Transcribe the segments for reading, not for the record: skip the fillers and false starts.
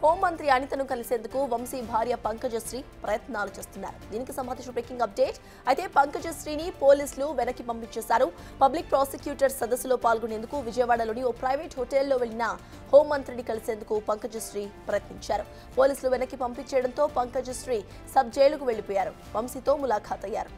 హోంమంత్రి అనితను కలిసేందుకు వంశీ భార్య పంకజశ్రీ ప్రయత్నాలు చేస్తున్నారు. దీనికి సంబంధించిన బ్రేకింగ్ అప్డేట్. అయితే పంకజశ్రీని పోలీసులు వెనక్కి పంపించేశారు. పబ్లిక్ ప్రాసిక్యూటర్ సదస్సులో పాల్గొనేందుకు విజయవాడలోని ఓ ప్రైవేట్ హోటల్లో వెళ్లిన హోంమంత్రిని కలిసేందుకు పంకజశ్రీ ప్రయత్నించారు. పోలీసులు వెనక్కి పంపించేయడంతో పంకజశ్రీ సబ్ జైలుకు వెళ్లిపోయారు. వంశీతో ములాఖాత్ అయ్యారు.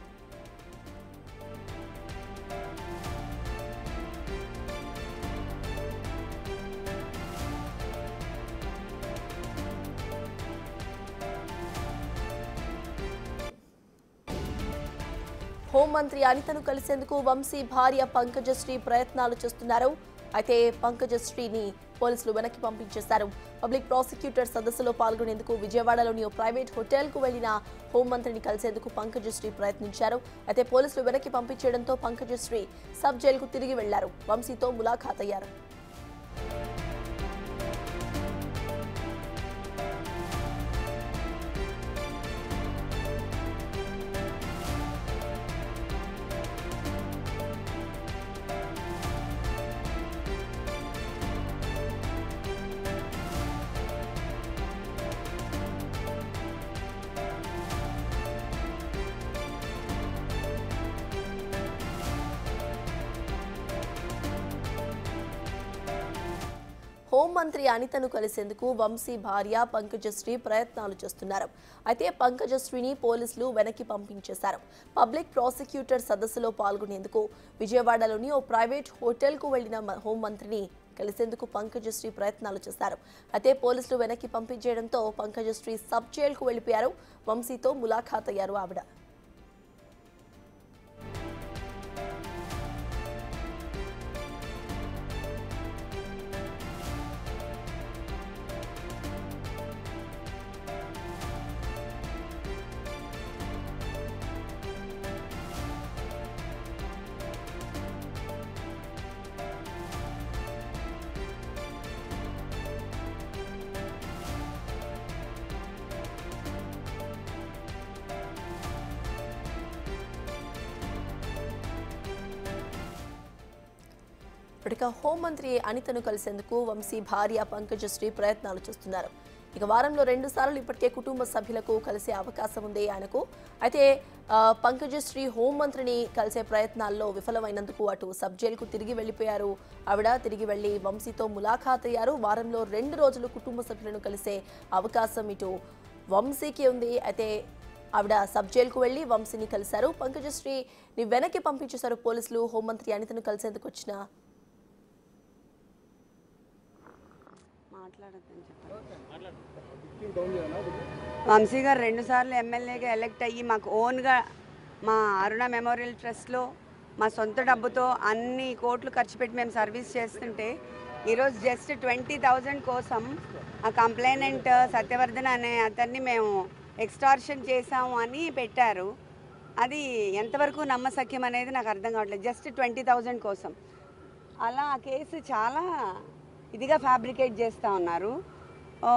హోంమంత్రి అనితను కలిసేందుకు వంశీ భార్య పంకజశ్రీ ప్రయత్నాలు చేస్తున్నారు. అయితే పంకజశ్రీని పోలీసులు వెనక్కి పంపించేశారు. పబ్లిక్ ప్రాసిక్యూటర్ సదస్సులో పాల్గొనేందుకు విజయవాడలోని ఓ ప్రైవేట్ హోటల్కు వెళ్లిన హోంమంత్రిని కలిసేందుకు పంకజశ్రీ ప్రయత్నించారు. అయితే పోలీసులు వెనక్కి పంపించేయడంతో పంకజశ్రీ సబ్ జైలుకు తిరిగి వెళ్లారు. వంశీతో ములాఖాత్ అయ్యారు. హోంమంత్రి అనితను కలిసేందుకు వంశీ భార్య పంకజశ్రీ ప్రయత్నాలు చేస్తున్నారు. అయితే పంకజశ్రీని పోలీసులు వెనక్కి పంపించేశారు. పబ్లిక్ ప్రాసిక్యూటర్ సదస్సులో పాల్గొనేందుకు విజయవాడలోని ఓ ప్రైవేట్ హోటల్కు వెళ్లిన హోంమంత్రిని కలిసేందుకు పంకజశ్రీ ప్రయత్నాలు చేశారు. అయితే పోలీసులు వెనక్కి పంపించేయడంతో పంకజశ్రీ సబ్ జైలుకు వెళ్లిపోయారు. వంశీతో ములాఖాత్ అయ్యారు ఆవిడ. ఇక హోంమంత్రి అనితను కలిసేందుకు వంశీ భార్య పంకజశ్రీ ప్రయత్నాలు చేస్తున్నారు. ఇక వారంలో 2 సార్లు ఇప్పటికే కుటుంబ సభ్యులకు కలిసే అవకాశం ఉంది ఆయనకు. అయితే పంకజశ్రీ హోంమంత్రిని కలిసే ప్రయత్నాల్లో విఫలమైనందుకు అటు సబ్ జైలుకు తిరిగి వెళ్లిపోయారు. ఆవిడ తిరిగి వెళ్లి వంశీతో ములాఖాత్ అయ్యారు. వారంలో 2 రోజులు కుటుంబ సభ్యులను కలిసే అవకాశం ఇటు వంశీకి ఉంది. అయితే ఆవిడ సబ్ జైలుకు వెళ్లి వంశీని కలిశారు. పంకజశ్రీని వెనక్కి పంపించేశారు పోలీసులు. హోంమంత్రి అనితను కలిసేందుకు వచ్చిన వంశీ గారు 2 సార్లు ఎమ్మెల్యేగా ఎలక్ట్ అయ్యి మాకు ఓన్గా మా అరుణ మెమోరియల్ ట్రస్ట్లో మా సొంత డబ్బుతో అన్ని కోట్లు ఖర్చు పెట్టి మేము సర్వీస్ చేస్తుంటే ఈరోజు జస్ట్ 20,000 కోసం ఆ కంప్లైనెంట్ సత్యవర్ధన్ అనే అతన్ని మేము ఎక్స్టార్షన్ చేసాము అని పెట్టారు. అది ఎంతవరకు నమ్మశక్యం అనేది నాకు అర్థం కావట్లేదు. జస్ట్ 20,000 కోసం అలా ఆ కేసు చాలా ఇదిగా ఫ్యాబ్రికేట్ చేస్తూ ఉన్నారు. ఆ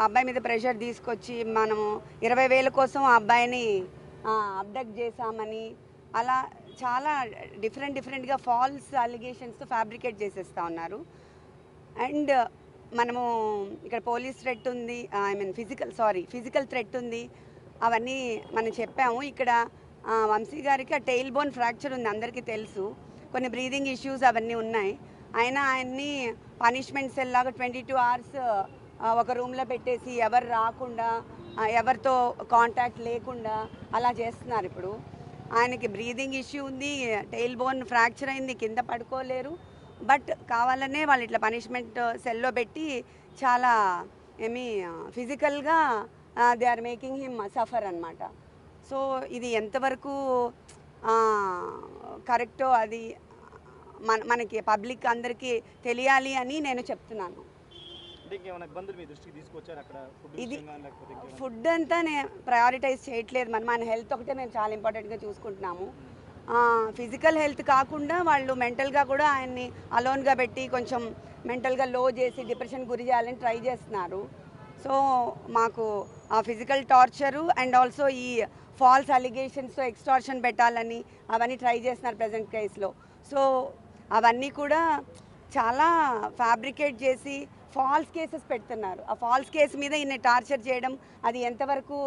అబ్బాయి మీద ప్రెషర్ తీసుకొచ్చి మనము 20,000 కోసం ఆ అబ్బాయిని అబ్డక్ట్ చేశామని అలా చాలా డిఫరెంట్గా ఫాల్స్ అలిగేషన్స్తో ఫ్యాబ్రికేట్ చేసేస్తూ ఉన్నారు. అండ్ మనము ఇక్కడ పోలీస్ థ్రెట్ ఉంది, ఫిజికల్ థ్రెట్ ఉంది, అవన్నీ మనం చెప్పాము. ఇక్కడ వంశీ గారికి ఆ టెయిల్ బోన్ ఫ్రాక్చర్ ఉంది, అందరికీ తెలుసు. కొన్ని బ్రీదింగ్ ఇష్యూస్ అవన్నీ ఉన్నాయి. అయినా ఆయన్ని పనిష్మెంట్ సెల్ లాగా 22 అవర్స్ ఒక రూమ్లో పెట్టేసి ఎవరు రాకుండా ఎవరితో కాంటాక్ట్ లేకుండా అలా చేస్తున్నారు. ఇప్పుడు ఆయనకి బ్రీదింగ్ ఇష్యూ ఉంది, టెయిల్ బోన్ ఫ్రాక్చర్ అయింది, కింద పడుకోలేరు. బట్ కావాలనే వాళ్ళు ఇట్లా పనిష్మెంట్ సెల్లో పెట్టి చాలా ఫిజికల్గా they are making him suffer అన్నమాట. సో ఇది ఎంతవరకు కరెక్టో అది మనకి పబ్లిక్ అందరికీ తెలియాలి అని నేను చెప్తున్నాను. ఇది ఫుడ్ అంతా నేను ప్రయారిటైజ్ చేయట్లేదు. మన హెల్త్ ఒకటే మేము చాలా ఇంపార్టెంట్గా చూసుకుంటున్నాము. ఫిజికల్ హెల్త్ కాకుండా వాళ్ళు మెంటల్గా కూడా ఆయన్ని అలోన్గా పెట్టి కొంచెం మెంటల్గా లో చేసి డిప్రెషన్ గురి చేయాలని ట్రై చేస్తున్నారు. సో మాకు ఆ ఫిజికల్ టార్చరు అండ్ ఆల్సో ఈ ఫాల్స్ అలిగేషన్స్తో ఎక్స్టార్షన్ పెట్టాలని అవన్నీ ట్రై చేస్తున్నారు ప్రజెంట్ కేసులో. సో అవన్నీ కూడా చాలా ఫ్యాబ్రికేట్ చేసి ఫాల్స్ కేసెస్ పెడుతున్నారు. ఆ ఫాల్స్ కేసు మీద ఈయన టార్చర్ చేయడం అది ఎంతవరకు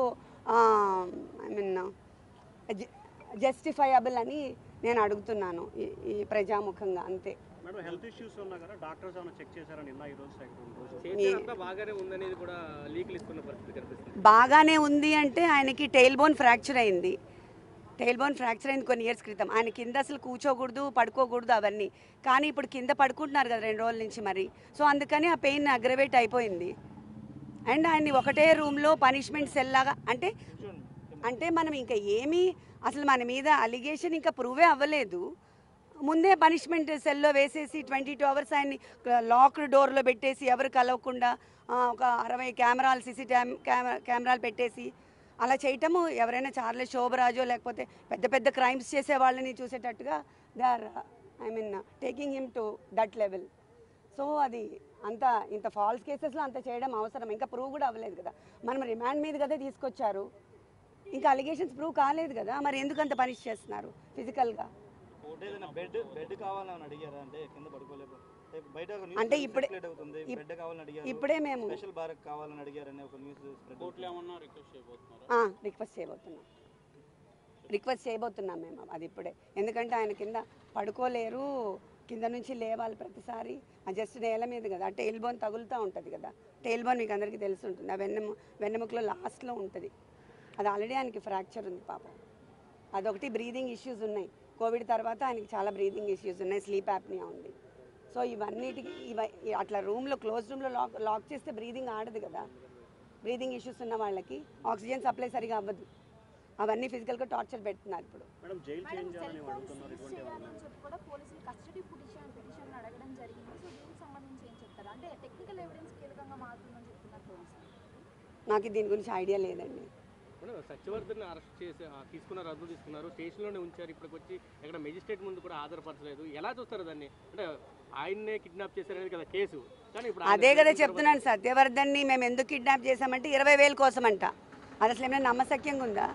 ఐ మీన్ జస్టిఫైయబుల్ అని నేను అడుగుతున్నాను ఈ ప్రజాముఖంగా, అంతే. మేడం, హెల్త్ ఇష్యూస్ ఉన్నా కదా డాక్టర్స్ ఏమైనా చెక్ చేశారా నిన్న ఈ రోజు బాగానే ఉందనేది కూడా లీకులు ఇస్తున్న పరిస్థితి కనిపిస్తుంది. బాగానే ఉంది అంటే ఆయనకి టెయిల్ బోన్ ఫ్రాక్చర్ అయింది. కొన్ని ఇయర్స్ క్రితం. ఆయన కింద అసలు కూర్చోకూడదు, పడుకోకూడదు అవన్నీ. కానీ ఇప్పుడు కింద పడుకుంటున్నారు కదా 2 రోజుల నుంచి మరి. సో అందుకని ఆ పెయిన్ అగ్రవేట్ అయిపోయింది. అండ్ ఆయన్ని ఒకటే రూమ్లో పనిష్మెంట్ సెల్ లాగా అంటే మనం ఇంకా ఏమీ అసలు మన మీద అలిగేషన్ ఇంకా ప్రూవే అవ్వలేదు. ముందే పనిష్మెంట్ సెల్లో వేసేసి 22 అవర్స్ ఆయన్ని లాక్డ్ డోర్లో పెట్టేసి ఎవరు కలవకుండా ఒక 60 కెమెరాలు కెమెరాలు పెట్టేసి అలా చేయటము ఎవరైనా చార్లెస్ శోభరాజో లేకపోతే పెద్ద పెద్ద క్రైమ్స్ చేసే వాళ్ళని చూసేటట్టుగా they are taking him to that level. So అది ఇంత ఫాల్స్ కేసెస్లో అంత చేయడం అవసరం. ఇంకా ప్రూవ్ కూడా అవ్వలేదు కదా, మనం రిమాండ్ మీద కదా తీసుకొచ్చారు. ఇంకా అలిగేషన్స్ ప్రూవ్ కాలేదు కదా, మరి ఎందుకు అంత పనిష్ చేస్తున్నారు ఫిజికల్గా? అంటే ఇప్పుడే మేము రిక్వెస్ట్ చేయబోతున్నాం మేము అది ఇప్పుడే. ఎందుకంటే ఆయన కింద పడుకోలేరు, కింద నుంచి లేవాలి ప్రతిసారి. జస్ట్ నేల మీద కదా, టెయిల్ బోన్ తగులుతూ ఉంటుంది కదా. టెయిల్ బోన్ మీకు అందరికీ తెలిసి ఉంటుంది, ఆ వెన్నెముకలో లాస్ట్లో ఉంటుంది. అది ఆల్రెడీ ఆయనకి ఫ్రాక్చర్ ఉంది పాపం. అదొకటి. బ్రీదింగ్ ఇష్యూస్ ఉన్నాయి. కోవిడ్ తర్వాత ఆయనకి చాలా బ్రీదింగ్ ఇష్యూస్ ఉన్నాయి, స్లీప్ యాప్నియా ఉంది. సో ఇవన్నిటికి అట్లా రూమ్లో క్లోజ్ రూమ్లో లాక్ చేస్తే బ్రీదింగ్ ఆడదు కదా. బ్రీదింగ్ ఇష్యూస్ ఉన్న వాళ్ళకి ఆక్సిజన్ సప్లై సరిగా అవ్వదు. అవన్నీ ఫిజికల్గా టార్చర్ పెడుతున్నారు ఇప్పుడు. నాకు దీని గురించి ఐడియా లేదండి. సత్యవర్ధన్ అరెస్ట్ చేసి తీసుకున్నారు, స్టేషన్లోనే ఉంచారు. ఇప్పటికి వచ్చి ఎక్కడ మెజిస్ట్రేట్ ముందు కూడా హాజరుపరచలేదు. ఎలా చూస్తారు దాన్ని? అంటే ఆయన్నే కిడ్నాప్ చేశారనేది కదా కేసు. కానీ ఇప్పుడు అదే కదా చెప్తున్నాను, సత్యవర్ధన్ని మేము ఎందుకు కిడ్నాప్ చేశామంటే 20,000 కోసం అంట. అది అసలు ఏమైనా నమ్మశక్యంగా ఉందా?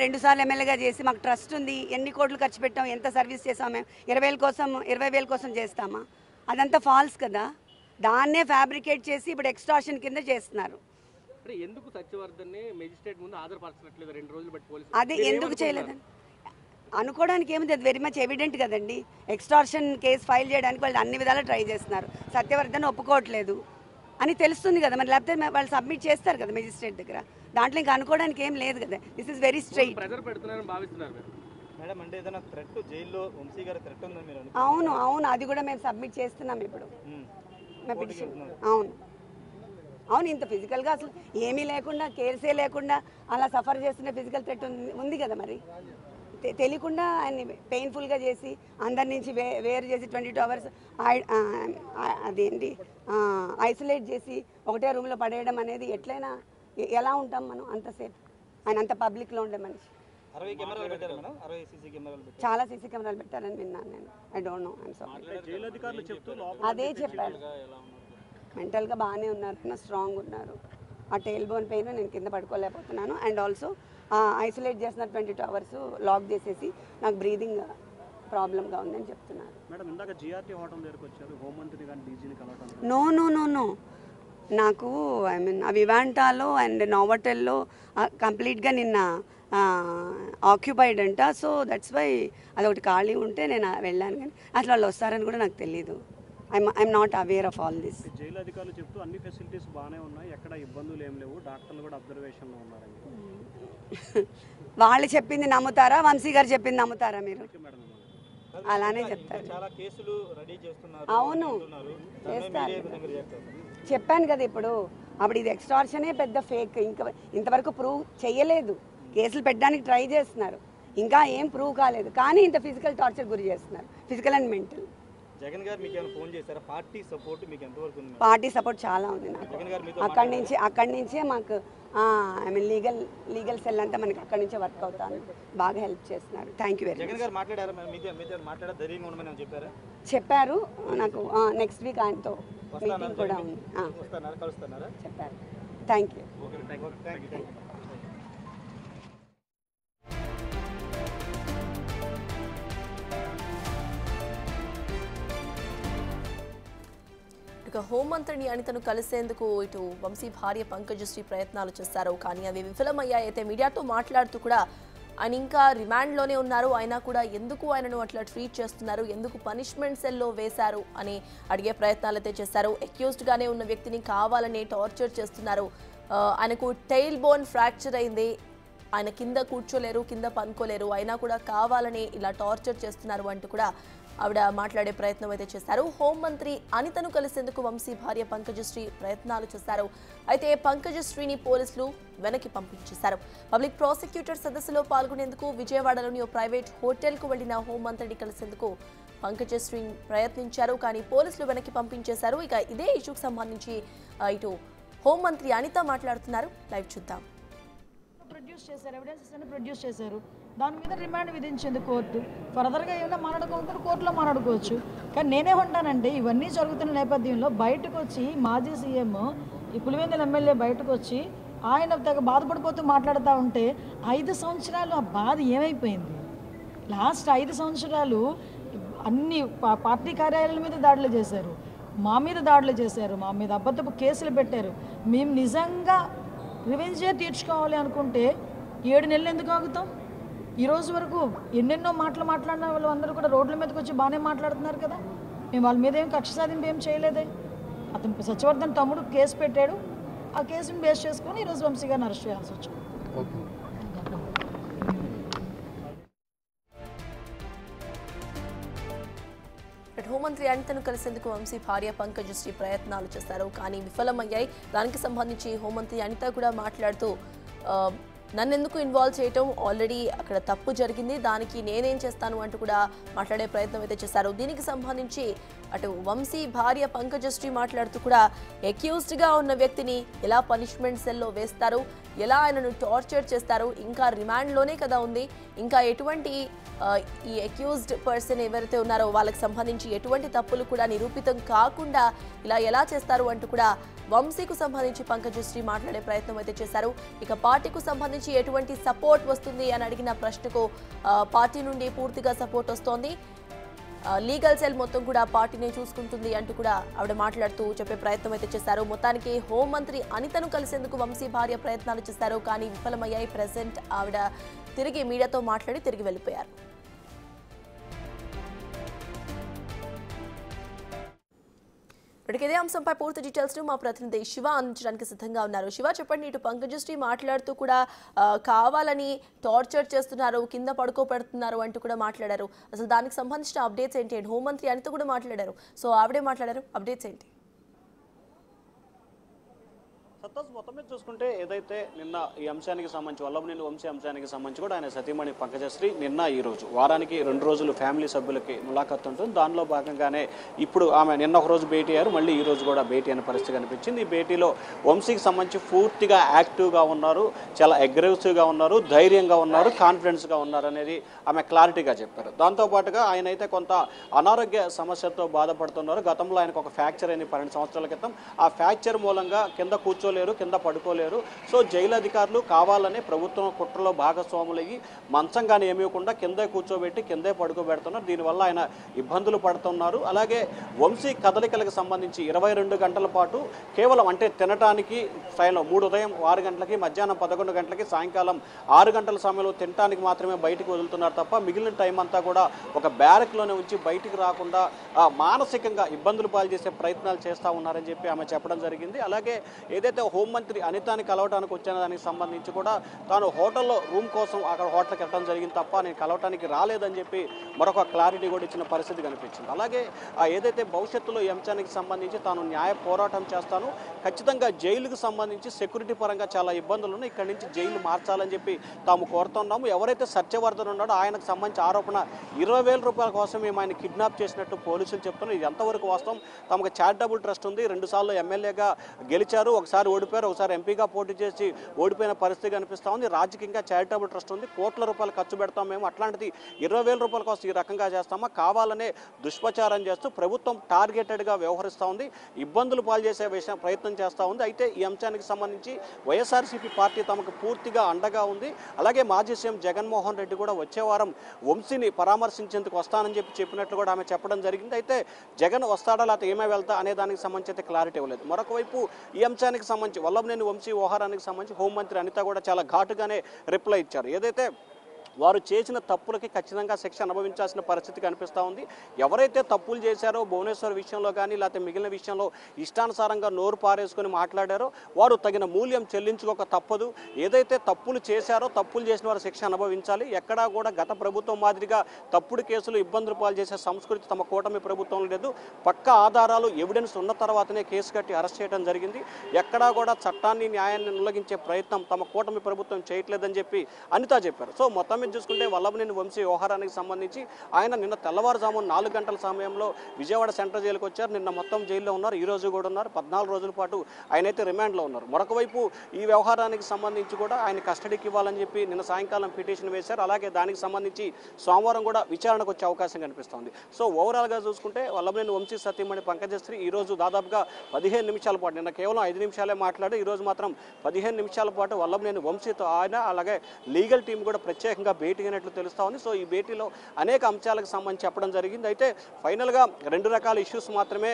2 సార్లు ఎమ్మెల్యేగా చేసి మాకు ట్రస్ట్ ఉంది, ఎన్ని కోట్లు ఖర్చు పెట్టాం, ఎంత సర్వీస్ చేసాం మేము, 20,000 కోసం చేస్తామా? అదంతా ఫాల్స్ కదా. దాన్నే ఫ్యాబ్రికేట్ చేసి ఇప్పుడు ఎక్స్టార్షన్ కింద చేస్తున్నారు. ఎందుకు సత్యవర్ధన్ మెజిస్ట్రేట్ ముందు హాజరుపరచట్లేదు 2 రోజులు బట్టి పోలీసులు? అదే ఎందుకు చేయలేదని అనుకోవడానికి ఏముంది, అది వెరీ మచ్ ఎవిడెంట్ కదండి. ఎక్స్టార్షన్ కేసు ఫైల్ చేయడానికి వాళ్ళు అన్ని విధాలా ట్రై చేస్తున్నారు. సత్యవర్ధన్ ఒప్పుకోవట్లేదు అని తెలుస్తుంది కదా మరి, లేకపోతే వాళ్ళు సబ్మిట్ చేస్తారు కదా మెజిస్ట్రేట్ దగ్గర. దాంట్లో ఇంకా అనుకోవడానికి ఏం లేదు కదా. This is very straight. Pressure పెడుతున్నారని భావిస్తున్నారు మేడం. అంటే ఏదైనా థ్రెట్ జైల్లో వంశీ గారి థ్రెట్ ఉందని మీరు? అవును, అది కూడా మేము సబ్మిట్ చేస్తున్నాం ఇప్పుడు. అవును, ఇంత ఫిజికల్గా అసలు ఏమీ లేకుండా, కేర్సే లేకుండా అలా సఫర్ చేస్తున్న ఫిజికల్ థ్రెట్ ఉంది కదా మరి. తెలియకుండా ఆయన్ని పెయిన్ఫుల్గా చేసి అందరి నుంచి వేరు చేసి 22 అవర్స్ అదేంటి ఐసోలేట్ చేసి ఒకటే రూమ్లో పడేయడం అనేది ఎట్లయినా ఎలా ఉంటాం మనం అంతసేపు? ఆయన అంత పబ్లిక్లో ఉండే మనిషి. చాలా సీసీ కెమెరాలు పెట్టారని విన్నాను నేను. I don't know, I'm sorry. అదే చెప్పారు, మెంటల్గా బాగానే ఉన్నారు, స్ట్రాంగ్ ఉన్నారు. ఆ టెయిల్ బోన్ పెయిన్ నేను కింద పడుకోలేకపోతున్నాను. అండ్ ఆల్సో ఐసోలేట్ చేసిన 22 అవర్స్ లాక్ చేసేసి నాకు బ్రీదింగ్ ప్రాబ్లంగా ఉందని చెప్తున్నారు. నో నాకు ఐ మీన్ వివాంటాలో అండ్ నోవటెల్లో కంప్లీట్గా నిన్న ఆక్యుపైడ్ అంట. సో దట్స్ వై అదొకటి ఖాళీ ఉంటే నేను వెళ్ళాను. కానీ అసలు వాళ్ళు వస్తారని కూడా నాకు తెలీదు. I'm not aware of all this. Jail అధికారులు చెప్తూ అన్ని ఫెసిలిటీస్ బాగానే ఉన్నాయి, ఎక్కడ ఇబ్బందులు ఏం లేవు, డాక్టర్లు కూడా అబ్జర్వేషన్లో ఉన్నారని. వాళ్ళు చెప్పింది నమ్ముతారా, వంశీ గారు చెప్పింది నమ్ముతారా మీరు? అలానే చెప్తారు. అవును చేస్తారు, చెప్పాను కదా ఇప్పుడు. అప్పుడు ఇది ఎక్స్టార్షనే పెద్ద ఫేక్. ఇంకా ఇంతవరకు ప్రూవ్ చేయలేదు. కేసులు పెట్టడానికి ట్రై చేస్తున్నారు, ఇంకా ఏం ప్రూవ్ కాలేదు. కానీ ఇంత ఫిజికల్ టార్చర్ గురి చేస్తున్నారు, ఫిజికల్ అండ్ మెంటల్. జగన్ గారు మీకు ఏమైనా ఫోన్ చేశారా? పార్టీ సపోర్ట్ మీకు ఎంతవరకు ఉంది? పార్టీ సపోర్ట్ చాలా ఉంది నాకు. అక్కడి నుంచే మాకు ఐ మీన్ లీగల్ సెల్ అంతా మనకి అక్కడి నుంచే వర్క్ అవుతాను. బాగా హెల్ప్ చేస్తున్నారు. Thank you very much. చెప్పారు నాకు. నెక్స్ట్ వీక్ ఆయనతో మీటింగ్ కూడా ఉంది. చెప్పారు. Thank you. ఇక హోంమంత్రిని అనితను కలిసేందుకు ఇటు వంశీ భార్య పంకజశ్రీ ప్రయత్నాలు చేశారు, కానీ అవి విఫలమయ్యాయి. అయితే మీడియాతో మాట్లాడుతూ కూడా ఆయన ఇంకా రిమాండ్లోనే ఉన్నారు, అయినా కూడా ఎందుకు ఆయనను అట్లా ట్రీట్ చేస్తున్నారు, ఎందుకు పనిష్మెంట్ సెల్లో వేశారు అని అడిగే ప్రయత్నాలు అయితే చేశారు. అక్యూజ్డ్గానే ఉన్న వ్యక్తిని కావాలని టార్చర్ చేస్తున్నారు. ఆయనకు టెయిల్ బోన్ ఫ్రాక్చర్ అయింది, ఆయన కింద కూర్చోలేరు, కింద పనుకోలేరు, అయినా కూడా కావాలని ఇలా టార్చర్ చేస్తున్నారు అంటూ కూడా ఆవిడ మాట్లాడే ప్రయత్నం అయితే చేశారు. హోంమంత్రి అనితను కలిసేందుకు వంశీ భార్య పంకజశ్రీ ప్రయత్నాలు చేశారు. అయితే పంకజశ్రీని పోలీసులు వెనక్కి పంపించేశారు. పబ్లిక్ ప్రాసిక్యూటర్ సదస్సులో పాల్గొనేందుకు విజయవాడలోని ఓ ప్రైవేట్ హోటల్కు వెళ్లిన హోంమంత్రిని కలిసేందుకు పంకజశ్రీ ప్రయత్నించారు, కానీ పోలీసులు వెనక్కి పంపించేశారు. ఇక ఇదే ఇష్యూకి సంబంధించి ఇటు హోంమంత్రి అనిత మాట్లాడుతున్నారు, లైవ్ చూద్దాం. ప్రొడ్యూస్ చేశారు, దాని మీద రిమాండ్ విధించింది కోర్టు. ఫర్దర్గా ఏమైనా మాట్లాడుకుంటారు, కోర్టులో మాట్లాడుకోవచ్చు. కానీ నేనేమంటానంటే ఇవన్నీ జరుగుతున్న నేపథ్యంలో బయటకు వచ్చి మాజీ సీఎం ఈ పులివెందుల ఎమ్మెల్యే బయటకు వచ్చి ఆయన తెగ బాధపడిపోతూ మాట్లాడుతూ ఉంటే 5 సంవత్సరాలు ఆ బాధ ఏమైపోయింది? లాస్ట్ 5 సంవత్సరాలు అన్ని పార్టీ కార్యాలయాల మీద దాడులు చేశారు, మా మీద దాడులు చేశారు, మా మీద అబద్ధపు కేసులు పెట్టారు. మేము నిజంగా రివెంజే తీర్చుకోవాలి అనుకుంటే 7 నెలలు ఎందుకు ఆగుతాం? ఈ రోజు వరకు ఎన్నెన్నో మాటలు మాట్లాడిన వాళ్ళు అందరూ కూడా రోడ్ల మీదకి వచ్చి బాగానే మాట్లాడుతున్నారు కదా. మేము వాళ్ళ మీద ఏం కక్ష సాధింపు ఏం చేయలేదే. అతను సత్యవర్ధన్ తమ్ముడు కేసు పెట్టాడు, ఆ కేసుని బేస్ చేసుకొని ఈరోజు వంశీ గారిని అరెస్ట్ చేయాల్సి వచ్చింది. హోంమంత్రి అనితను కలిసేందుకు వంశీ భార్య పంకజశ్రీ ప్రయత్నాలు చేశారు, కానీ విఫలమయ్యాయి. దానికి సంబంధించి హోంమంత్రి అనిత కూడా మాట్లాడుతూ నన్నెందుకు ఇన్వాల్వ్ చేయటం, ఆల్రెడీ అక్కడ తప్పు జరిగింది, దానికి నేనేం చేస్తాను అంటూ కూడా మాట్లాడే ప్రయత్నం అయితే చేశారు. దీనికి సంబంధించి అటు వంశీ భార్య పంకజశ్రీ మాట్లాడుతూ కూడా అక్యూజ్డ్గా ఉన్న వ్యక్తిని ఎలా పనిష్మెంట్ సెల్లో వేస్తారు, ఎలా ఆయనను టార్చర్ చేస్తారు, ఇంకా రిమాండ్లోనే కదా ఉంది, ఇంకా ఎటువంటి ఈ అక్యూజ్డ్ పర్సన్ ఎవరైతే ఉన్నారో వాళ్ళకి సంబంధించి ఎటువంటి తప్పులు కూడా నిరూపితం కాకుండా ఇలా ఎలా చేస్తారు అంటూ కూడా వంశీకు సంబంధించి పంకజశ్రీ మాట్లాడే ప్రయత్నం అయితే చేశారు. ఇక పార్టీకు సంబంధించి ఎటువంటి సపోర్ట్ వస్తుంది అని అడిగిన ప్రశ్నకు పార్టీ నుండి పూర్తిగా సపోర్ట్ వస్తోంది, లీగల్ సెల్ మొత్తం కూడా పార్టీనే చూసుకుంటుంది అంటూ కూడా ఆవిడ మాట్లాడుతూ చెప్పే ప్రయత్నం అయితే చేశారు. మొత్తానికి హోంమంత్రి అనితను కలిసేందుకు వంశీ భార్య ప్రయత్నాలు చేశారు, కానీ విఫలమయ్యాయి. ప్రెసెంట్ ఆవిడ తిరిగి మీడియాతో మాట్లాడి తిరిగి వెళ్ళిపోయారు. ఇదే అంశంపై పూర్తి డీటెయిల్స్ మా ప్రతినిధి శివ అందించడానికి సిద్ధంగా ఉన్నారు. శివ, చెప్పండి. ఇటు పంకజశ్రీ మాట్లాడుతూ కూడా కావాలని టార్చర్ చేస్తున్నారు, కింద పడుకోబెడుతున్నారు అంటూ కూడా మాట్లాడారు. అసలు దానికి సంబంధించిన అప్డేట్స్ ఏంటి? హోంమంత్రి అనిత కూడా మాట్లాడారు, సో ఆవిడే మాట్లాడారు, అప్డేట్స్ ఏంటి? సత్తాస్ మొత్తం మీద చూసుకుంటే ఏదైతే నిన్న ఈ అంశానికి సంబంధించి వల్లభనేని వంశీ అంశానికి సంబంధించి కూడా ఆయన సతీమణి పంకజశ్రీ నిన్న ఈ రోజు వారానికి 2 రోజులు ఫ్యామిలీ సభ్యులకి ములాఖత్ ఉంటుంది. దానిలో భాగంగానే ఇప్పుడు ఆమె నిన్న ఒక రోజు భేటీ అయ్యారు, మళ్ళీ ఈ రోజు కూడా భేటీ అనే పరిస్థితి కనిపించింది. ఈ భేటీలో వంశీకి సంబంధించి పూర్తిగా యాక్టివ్గా ఉన్నారు, చాలా అగ్రెసివ్గా ఉన్నారు, ధైర్యంగా ఉన్నారు, కాన్ఫిడెన్స్గా ఉన్నారు అనేది ఆమె క్లారిటీగా చెప్పారు. దాంతోపాటుగా ఆయన అయితే కొంత అనారోగ్య సమస్యతో బాధపడుతున్నారు. గతంలో ఆయనకు ఒక ఫ్రాక్చర్ అయింది 12 సంవత్సరాల క్రితం. ఆ ఫ్రాక్చర్ మూలంగా కింద కూర్చోలేరు, కింద పడుకోలేరు. సో జైలు అధికారులు కావాలని ప్రభుత్వం కుట్రలో భాగస్వాములయ్యి మంచంగానే ఏమివ్వకుండా కిందే కూర్చోబెట్టి కిందే పడుకోబెడుతున్నారు. దీనివల్ల ఆయన ఇబ్బందులు పడుతున్నారు. అలాగే వంశీ కదలికలకు సంబంధించి 22 గంటల పాటు కేవలం అంటే తినటానికి టైంలో 3 ఉదయం 6 గంటలకి, మధ్యాహ్నం 11 గంటలకి, సాయంకాలం 6 గంటల సమయంలో తినటానికి మాత్రమే బయటకు వదులుతున్నారు తప్ప మిగిలిన టైం అంతా కూడా ఒక బ్యారక్లోనే ఉంచి బయటికి రాకుండా మానసికంగా ఇబ్బందులు పాలు చేసే ప్రయత్నాలు చేస్తూ ఉన్నారని చెప్పి ఆమె చెప్పడం జరిగింది. అలాగే ఏదైతే హోంమంత్రి అనితాని కలవటానికి వచ్చిన దానికి సంబంధించి కూడా తాను హోటల్లో రూమ్ కోసం అక్కడ హోటల్కి వెళ్ళడం జరిగింది తప్ప నేను కలవటానికి రాలేదని చెప్పి మరొక క్లారిటీ కూడా ఇచ్చిన పరిస్థితి కనిపించింది. అలాగే ఏదైతే భవిష్యత్తులో ఈ అంశానికి సంబంధించి తాను న్యాయ పోరాటం చేస్తాను, ఖచ్చితంగా జైలుకు సంబంధించి సెక్యూరిటీ పరంగా చాలా ఇబ్బందులు ఉన్నాయి, ఇక్కడి నుంచి జైలు మార్చాలని చెప్పి తాము కోరుతున్నాము. ఎవరైతే సత్యవర్ధన్ ఉన్నాడో ఆయనకు సంబంధించి ఆరోపణ 20,000 రూపాయల కోసం మేము ఆయన కిడ్నాప్ చేసినట్టు పోలీసులు చెప్తున్నారు. ఇది ఎంతవరకు వాస్తవం? తమకు చారిటబుల్ ట్రస్ట్ ఉంది, 2 సార్లు ఎమ్మెల్యేగా గెలిచారు, ఒకసారి ఓడిపోయారు, ఒకసారి ఎంపీగా పోటీ చేసి ఓడిపోయిన పరిస్థితి కనిపిస్తూ ఉంది. రాజకీయంగా చారిటబుల్ ట్రస్ట్ ఉంది, కోట్ల రూపాయలు ఖర్చు పెడతాం మేము, అట్లాంటిది 20,000 రూపాయల కోసం ఈ రకంగా చేస్తామా, కావాలనే దుష్ప్రచారం చేస్తూ ప్రభుత్వం టార్గెటెడ్గా వ్యవహరిస్తూ ఉంది, ఇబ్బందులు పాలు చేసే ప్రయత్నం చేస్తూ ఉంది. అయితే ఈ అంశానికి సంబంధించి వైఎస్ఆర్సీపీ పార్టీ తమకు పూర్తిగా అండగా ఉంది. అలాగే మాజీ సీఎం జగన్మోహన్ రెడ్డి కూడా వచ్చే వారం వంశీని పరామర్శించేందుకు వస్తానని చెప్పినట్లు కూడా ఆమె చెప్పడం జరిగింది. అయితే జగన్ వస్తాడా లేకపోతే ఏమే వెళ్తా అనే దానికి సంబంధించి అయితే క్లారిటీ ఇవ్వలేదు. మరొక వైపు ఈ అంశానికి సంబంధించి వల్లభనేని వంశీ వ్యవహారానికి సంబంధించి హోంమంత్రి అనిత కూడా చాలా ఘాటుగానే రిప్లై ఇచ్చారు. ఏదైతే వారు చేసిన తప్పులకి ఖచ్చితంగా శిక్ష అనుభవించాల్సిన పరిస్థితి కనిపిస్తూ ఉంది. ఎవరైతే తప్పులు చేశారో భువనేశ్వర్ విషయంలో కానీ లేకపోతే మిగిలిన విషయంలో ఇష్టానుసారంగా నోరు పారేసుకొని మాట్లాడారో వారు తగిన మూల్యం చెల్లించుకోక తప్పదు. ఏదైతే తప్పులు చేశారో తప్పులు చేసిన వారు శిక్ష అనుభవించాలి. ఎక్కడా కూడా గత ప్రభుత్వం మాదిరిగా తప్పుడు కేసులు ఇబ్బందులు పాలు చేసే సంస్కృతి తమ కూటమి ప్రభుత్వం లేదు. పక్కా ఆధారాలు ఎవిడెన్స్ ఉన్న తర్వాతనే కేసు కట్టి అరెస్ట్ చేయడం జరిగింది. ఎక్కడా కూడా చట్టాన్ని న్యాయాన్ని ఉల్లంఘించే ప్రయత్నం తమ కూటమి ప్రభుత్వం చేయట్లేదని చెప్పి అనిత చెప్పారు. సో మొత్తం చూసుకుంటే వల్లభనేని వంశీ వ్యవహారానికి సంబంధించి ఆయన నిన్న తెల్లవారుజామున 4 గంటల సమయంలో విజయవాడ సెంట్రల్ జైలుకి వచ్చారు. నిన్న మొత్తం జైల్లో ఉన్నారు, ఈ రోజు కూడా ఉన్నారు. 14 రోజుల పాటు ఆయనైతే రిమాండ్లో ఉన్నారు. మరొక వైపు ఈ వ్యవహారానికి సంబంధించి కూడా ఆయన కస్టడీకి ఇవ్వాలని చెప్పి నిన్న సాయంకాలం పిటిషన్ వేశారు. అలాగే దానికి సంబంధించి సోమవారం కూడా విచారణకు వచ్చే అవకాశం కనిపిస్తోంది. సో ఓవరాల్గా చూసుకుంటే వల్లభనేని వంశీ సతీమణి పంకజశ్రీ ఈ రోజు దాదాపుగా 15 నిమిషాల పాటు, నిన్న కేవలం 5 నిమిషాలే మాట్లాడి ఈ రోజు మాత్రం 15 నిమిషాల పాటు వల్లభనేని వంశీతో ఆయన అలాగే లీగల్ టీం కూడా ప్రత్యేకంగా భేటీ అయినట్లు తెలుస్తా ఉంది. సో ఈ భేటీలో అనేక అంశాలకు సంబంధించి చెప్పడం జరిగింది. అయితే ఫైనల్గా 2 రకాల ఇష్యూస్ మాత్రమే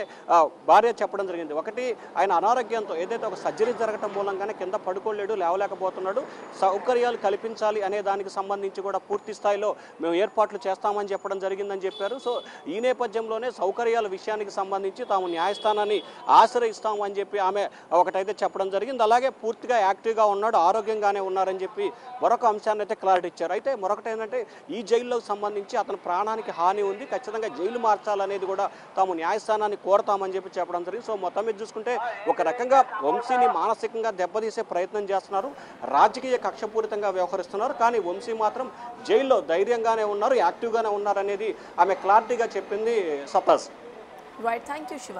భార్య చెప్పడం జరిగింది. ఒకటి, ఆయన అనారోగ్యంతో ఏదైతే ఒక సర్జరీ జరగడం మూలంగానే కింద పడుకోలేడు, లేవలేకపోతున్నాడు, సౌకర్యాలు కల్పించాలి అనే దానికి సంబంధించి కూడా పూర్తి స్థాయిలో మేము ఏర్పాట్లు చేస్తామని చెప్పడం జరిగిందని చెప్పారు. సో ఈ నేపథ్యంలోనే సౌకర్యాల విషయానికి సంబంధించి తాము న్యాయస్థానాన్ని ఆశ్రయిస్తాము అని చెప్పి ఆమె ఒకటైతే చెప్పడం జరిగింది. అలాగే పూర్తిగా యాక్టివ్గా ఉన్నాడు, ఆరోగ్యంగానే ఉన్నారని చెప్పి మరొక అంశాన్ని అయితే క్లారిటీ ఇచ్చారు. అయితే మరొకటి ఏంటంటే ఈ జైల్లోకి సంబంధించి అతని ప్రాణానికి హాని ఉంది, ఖచ్చితంగా జైలు మార్చాలనేది కూడా తాము న్యాయస్థానాన్ని కోరతామని చెప్పి చెప్పడం జరిగింది. సో మొత్తం మీద చూసుకుంటే ఒక రకంగా వంశీని మానసికంగా దెబ్బతీసే ప్రయత్నం చేస్తున్నారు, రాజకీయ కక్షపూరితంగా వ్యవహరిస్తున్నారు. కానీ వంశీ మాత్రం జైల్లో ధైర్యంగానే ఉన్నారు, యాక్టివ్గానే ఉన్నారు అనేది ఆమె క్లారిటీగా చెప్పింది. సతాస్. Right, thank you Shiva.